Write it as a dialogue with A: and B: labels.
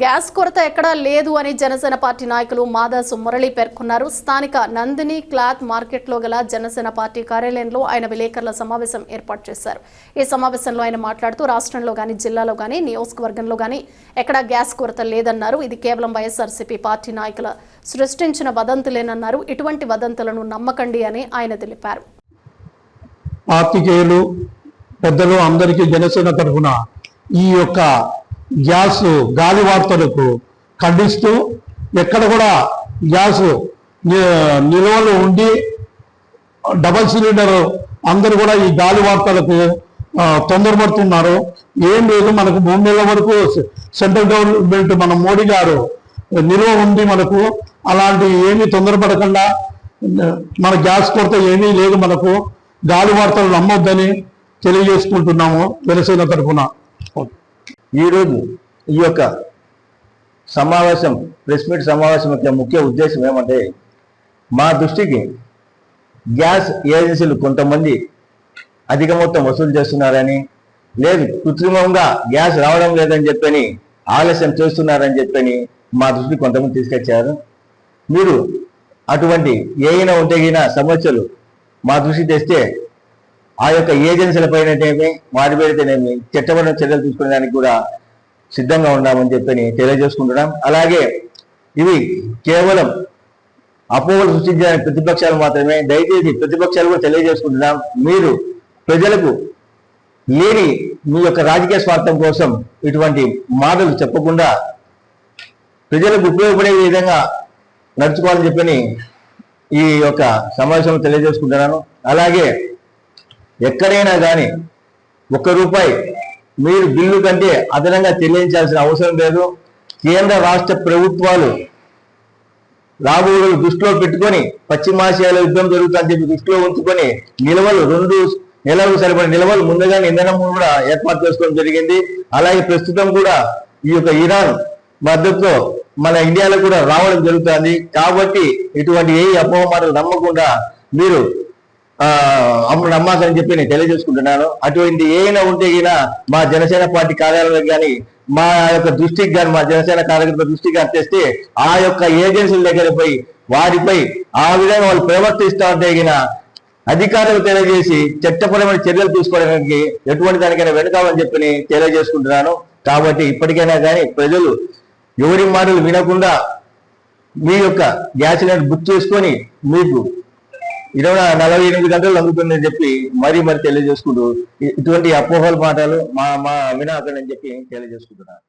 A: Gas కొరత ఎక్కడా లేదు అని జనసేన పార్టీ నాయకులు మాదాసు మురళి పేర్కొన్నారు. స్థానిక నందిని క్లాత్ మార్కెట్లో గల జనసేన పార్టీ కార్యాలయంలో ఆయన విలేకరుల సమావేశం ఏర్పాటు చేశారు. ఈ సమావేశంలో ఆయన మాట్లాడుతూ రాష్ట్రంలో గాని జిల్లాలో గాని నియోజకవర్గంలో గాని ఎక్కడా గ్యాస్ కొరత లేదన్నారు. ఇది కేవలం వైఎస్ఆర్సీపీ పార్టీ నాయకుల సృష్టించిన వదంతులేనన్నారు. ఇటువంటి వదంతులను నమ్మకండి అని ఆయన తెలిపారు.
B: పార్టీకేయులు పెద్దలు అందరికీ జనసేన తరఫున ఈ యొక్క గ్యాస్ గాలి వార్తలకు ఖండిస్తూ ఎక్కడ కూడా గ్యాస్ నిల్వలు ఉండి డబల్ సిలిండర్ అందరూ కూడా ఈ గాలి వార్తలకు తొందరపడుతున్నారు. ఏం లేదు, మనకు 3 నెలల వరకు సెంట్రల్ గవర్నమెంట్ మన మోడీ గారు నిల్వ ఉంది. మనకు అలాంటి ఏమీ తొందరపడకుండా మన గ్యాస్ కొరత ఏమీ లేదు. మనకు గాలి వార్తలు నమ్మొద్దని తెలియజేసుకుంటున్నాము జనసేన తరఫున.
C: ఈరోజు ఈ యొక్క సమావేశం ప్రెస్ మీట్ సమావేశం యొక్క ముఖ్య ఉద్దేశం ఏమంటే, మా దృష్టికి గ్యాస్ ఏజెన్సీలు కొంతమంది అధిక మొత్తం వసూలు చేస్తున్నారని, లేదు కృత్రిమంగా గ్యాస్ రావడం లేదని చెప్పని ఆలస్యం చేస్తున్నారని చెప్పని మా దృష్టికి కొంతమంది తీసుకొచ్చారు. మీరు అటువంటి ఏమైనా ఉంటేగిన సమస్యలు మా దృష్టి తెస్తే ఆ యొక్క ఏజెన్సీల పైననేమి వాటి పెడితేనేమి చట్టపరమైన చర్యలు తీసుకునేదానికి కూడా సిద్ధంగా ఉన్నామని చెప్పని తెలియజేసుకుంటున్నాం. అలాగే ఇవి కేవలం అపోహలు సృష్టించడానికి ప్రతిపక్షాలు మాత్రమే. దయచేసి ప్రతిపక్షాలు కూడా తెలియజేసుకుంటున్నాం, మీరు ప్రజలకు లేని మీ యొక్క రాజకీయ స్వార్థం కోసం ఇటువంటి మాటలు చెప్పకుండా ప్రజలకు ఉపయోగపడే విధంగా నడుచుకోవాలని చెప్పని ఈ యొక్క సమావేశంలో తెలియజేసుకుంటున్నాను. అలాగే ఎక్కడైనా కానీ ₹1 మీరు బిల్లు కంటే అదనంగా చెల్లించాల్సిన అవసరం లేదు. కేంద్ర రాష్ట్ర ప్రభుత్వాలు రాబోయే దృష్టిలో పెట్టుకొని పశ్చిమాసియాలో యుద్ధం జరుగుతుందని చెప్పి దృష్టిలో ఉంచుకొని నిల్వలు 2 నెలలకు సరిపడిన నిల్వలు ముందుగానే ఇంధనం కూడా ఏర్పాటు చేసుకోవడం జరిగింది. అలాగే ప్రస్తుతం కూడా ఈ యొక్క ఇరాన్ మద్దతుతో మన ఇండియాలో కూడా రావడం జరుగుతుంది. కాబట్టి ఇటువంటి ఏ అపోహ మాటలు నమ్మకుండా మీరు నమ్మాకని చెప్పి నేను తెలియజేసుకుంటున్నాను. అటువంటి ఏమైనా ఉంటే మా జనసేన పార్టీ కార్యాలయం కానీ మా యొక్క దృష్టికి కానీ మా జనసేన కార్యకర్తల దృష్టికి కానీ తెస్తే ఆ యొక్క ఏజెన్సీల దగ్గర పోయి వారిపై ఆ విధంగా వాళ్ళు ప్రవర్తిస్తూ ఉంటే అధికారులకు తెలియజేసి చట్టపరమైన చర్యలు తీసుకోవడానికి ఎటువంటి దానికైనా వెనుకాలని చెప్పి తెలియజేసుకుంటున్నాను. కాబట్టి ఇప్పటికైనా కానీ ప్రజలు ఎవరి మాటలు వినకుండా మీ యొక్క గ్యాస్ సిలిండర్ బుక్ చేసుకొని మీకు 48 గంటలు అందుతుందని చెప్పి మరీ తెలియజేసుకుంటూ ఇటువంటి అపోహల మాటలు మా వినాకని చెప్పి తెలియజేసుకుంటున్నాను.